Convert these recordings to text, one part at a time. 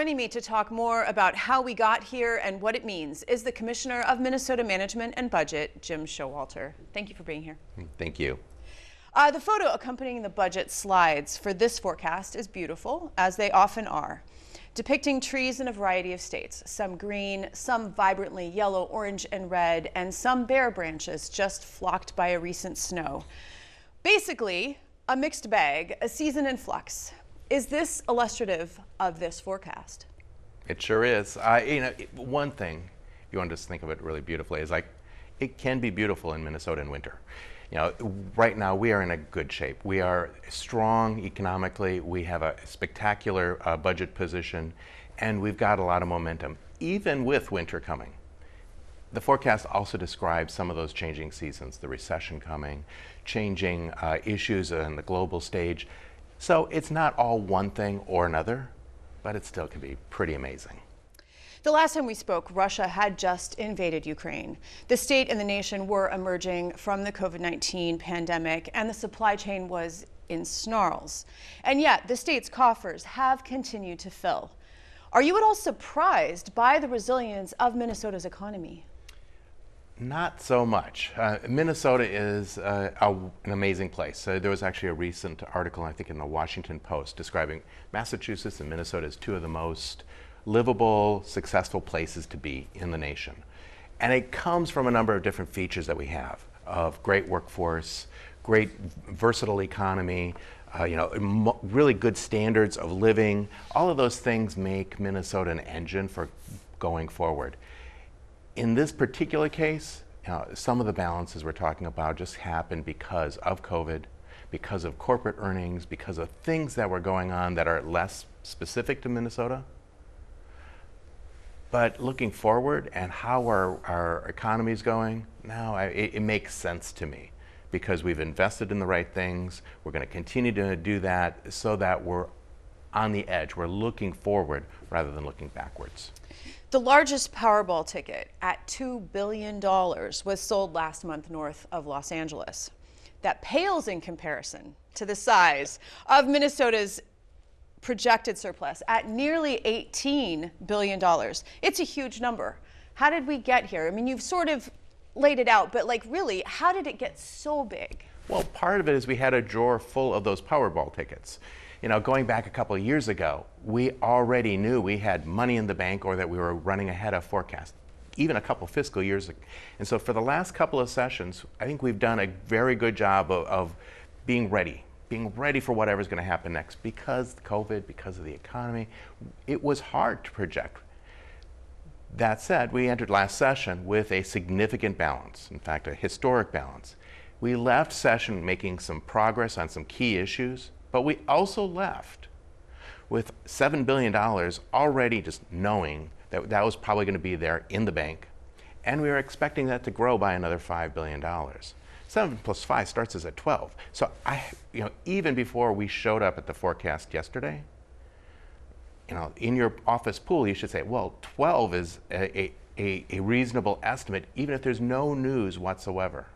Joining me to talk more about how we got here and what it means is the Commissioner of Minnesota Management and Budget, Jim Schowalter. Thank you for being here. Thank you. The photo accompanying the budget slides for this forecast is beautiful, as they often are, depicting trees in a variety of states, some green, some vibrantly yellow, orange, and red, and some bare branches just flocked by a recent snow. Basically, a mixed bag, a season in flux. Is this illustrative of this forecast? It sure is. One thing, if you want to just think of it really beautifully, is like it can be beautiful in Minnesota in winter. Right now we are in a good shape. We are strong economically. We have a spectacular budget position, and we've got a lot of momentum, even with winter coming. The forecast also describes some of those changing seasons, the recession coming, changing issues on the global stage. So it's not all one thing or another, but it still can be pretty amazing. The last time we spoke, Russia had just invaded Ukraine. The state and the nation were emerging from the COVID-19 pandemic, and the supply chain was in snarls. And yet, the state's coffers have continued to fill. Are you at all surprised by the resilience of Minnesota's economy? Not so much. Minnesota is an amazing place. There was actually a recent article, I think, in the Washington Post describing Massachusetts and Minnesota as two of the most livable, successful places to be in the nation. And it comes from a number of different features that we have of great workforce, great versatile economy, really good standards of living. All of those things make Minnesota an engine for going forward. In this particular case, some of the balances we're talking about just happened because of COVID, because of corporate earnings, because of things that were going on that are less specific to Minnesota. But looking forward and how our economy is going, now it makes sense to me because we've invested in the right things. We're going to continue to do that so that we're on the edge. We're looking forward rather than looking backwards. The largest Powerball ticket at $2 billion was sold last month north of Los Angeles. That pales in comparison to the size of Minnesota's projected surplus at nearly $18 billion. It's a huge number. How did we get here? I mean, you've sort of laid it out, but really, how did it get so big? Well, part of it is we had a drawer full of those Powerball tickets. Going back a couple of years ago, we already knew we had money in the bank or that we were running ahead of forecast, even a couple fiscal years ago. And so for the last couple of sessions, I think we've done a very good job of being ready for whatever's going to happen next because of COVID, because of the economy. It was hard to project. That said, we entered last session with a significant balance, in fact, a historic balance. We left session making some progress on some key issues, but we also left with $7 billion already just knowing that that was probably going to be there in the bank, and we were expecting that to grow by another $5 billion. 7 plus 5 starts us at 12. So even before we showed up at the forecast yesterday, in your office pool, you should say, well, 12 is a reasonable estimate, even if there's no news whatsoever.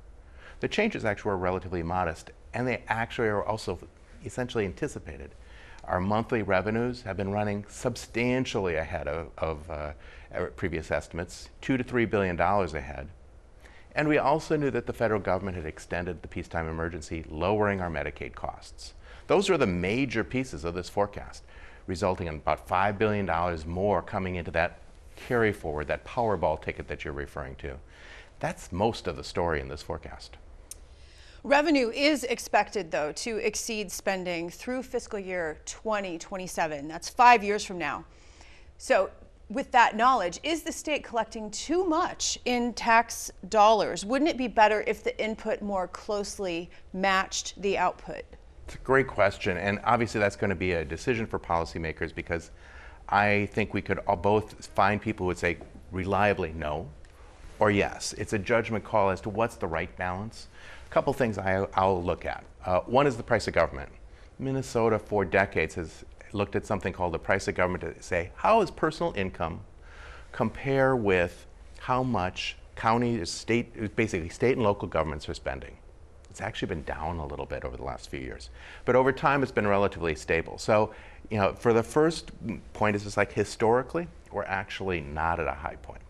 The changes actually were relatively modest, and they actually are also essentially anticipated. Our monthly revenues have been running substantially ahead of our previous estimates, $2 to $3 billion ahead. And we also knew that the federal government had extended the peacetime emergency, lowering our Medicaid costs. Those are the major pieces of this forecast, resulting in about $5 billion more coming into that carry forward, that Powerball ticket that you're referring to. That's most of the story in this forecast. Revenue is expected, though, to exceed spending through fiscal year 2027. That's 5 years from now. So with that knowledge, is the state collecting too much in tax dollars? Wouldn't it be better if the input more closely matched the output? It's a great question, and obviously that's going to be a decision for policymakers because I think we could all both find people who would say reliably no or yes. It's a judgment call as to what's the right balance. A couple things I'll look at. One is the price of government. Minnesota for decades has looked at something called the price of government to say, how does personal income compare with how much county, state, basically state and local governments are spending? It's actually been down a little bit over the last few years. But over time, it's been relatively stable. So For the first point is just like historically, we're actually not at a high point.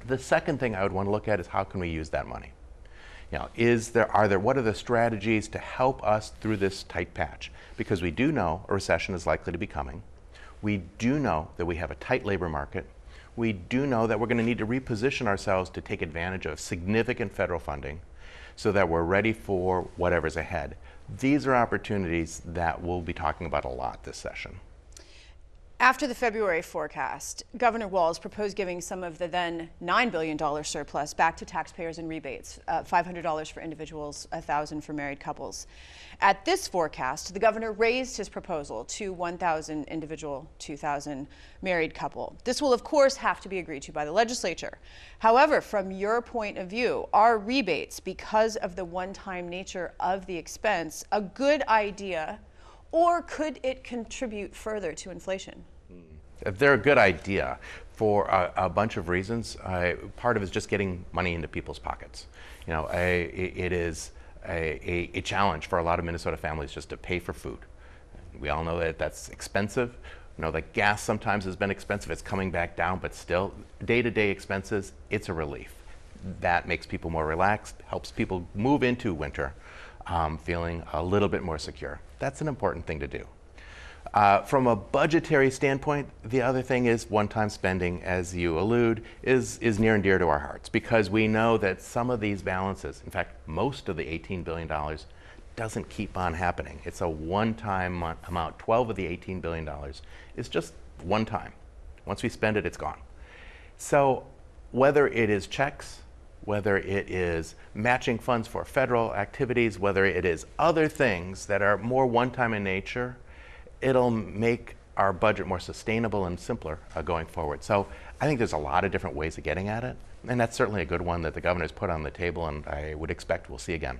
The second thing I would want to look at is how can we use that money? What are the strategies to help us through this tight patch? Because we do know a recession is likely to be coming. We do know that we have a tight labor market. We do know that we're going to need to reposition ourselves to take advantage of significant federal funding so that we're ready for whatever's ahead. These are opportunities that we'll be talking about a lot this session. After the February forecast, Governor Walz proposed giving some of the then $9 billion surplus back to taxpayers in rebates, $500 for individuals, $1,000 for married couples. At this forecast, the governor raised his proposal to $1,000 individual, $2,000 married couple. This will, of course, have to be agreed to by the legislature. However, from your point of view, are rebates, because of the one-time nature of the expense, a good idea, or could it contribute further to inflation? They're a good idea for a bunch of reasons. Part of it is just getting money into people's pockets. It is a challenge for a lot of Minnesota families just to pay for food. We all know that that's expensive. That gas sometimes has been expensive. It's coming back down, but still, day-to-day expenses, it's a relief. That makes people more relaxed, helps people move into winter feeling a little bit more secure. That's an important thing to do. From a budgetary standpoint, the other thing is one-time spending, as you allude, is near and dear to our hearts, because we know that some of these balances, in fact, most of the $18 billion, doesn't keep on happening. It's a one-time amount. 12 of the $18 billion is just one time. Once we spend it, it's gone. So whether it is checks, whether it is matching funds for federal activities, whether it is other things that are more one-time in nature, it'll make our budget more sustainable and simpler going forward. So I think there's a lot of different ways of getting at it, and that's certainly a good one that the governor's put on the table, and I would expect we'll see again.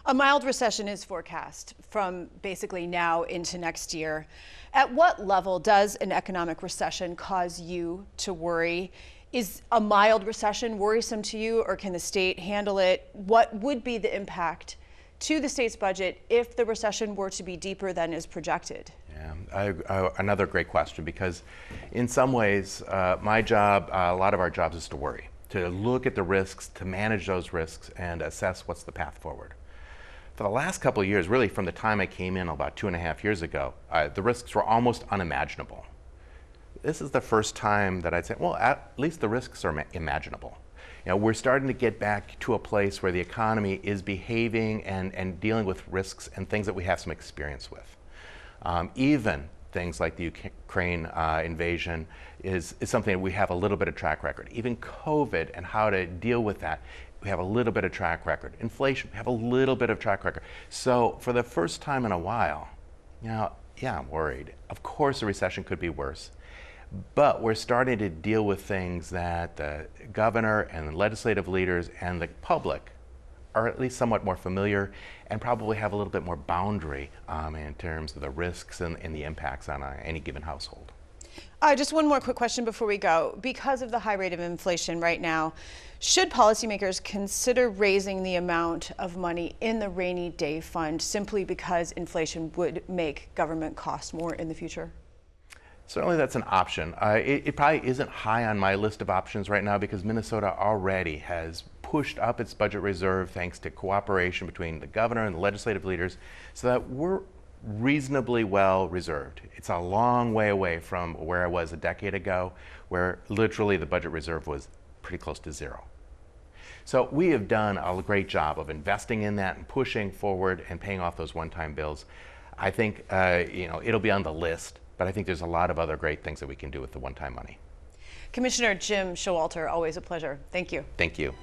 A mild recession is forecast from basically now into next year. At what level does an economic recession cause you to worry? Is a mild recession worrisome to you, or can the state handle it? What would be the impact to the state's budget if the recession were to be deeper than is projected? Yeah, another great question, because in some ways, my job, a lot of our jobs is to worry, to look at the risks, to manage those risks, and assess what's the path forward. For the last couple of years, really from the time I came in about 2.5 years ago, the risks were almost unimaginable. This is the first time that I'd say, well, at least the risks are imaginable. We're starting to get back to a place where the economy is behaving and dealing with risks and things that we have some experience with. Even things like the Ukraine invasion is something that we have a little bit of track record. Even COVID and how to deal with that, we have a little bit of track record. Inflation, we have a little bit of track record. So for the first time in a while, yeah, I'm worried. Of course, a recession could be worse. But we're starting to deal with things that the governor and the legislative leaders and the public are at least somewhat more familiar and probably have a little bit more boundary in terms of the risks and the impacts on any given household. Just one more quick question before we go. Because of the high rate of inflation right now, should policymakers consider raising the amount of money in the rainy day fund simply because inflation would make government costs more in the future? Certainly that's an option. It probably isn't high on my list of options right now because Minnesota already has pushed up its budget reserve thanks to cooperation between the governor and the legislative leaders so that we're reasonably well reserved. It's a long way away from where I was a decade ago, where literally the budget reserve was pretty close to zero. So we have done a great job of investing in that and pushing forward and paying off those one-time bills. I think it'll be on the list. But I think there's a lot of other great things that we can do with the one-time money. Commissioner Jim Schowalter, always a pleasure. Thank you. Thank you.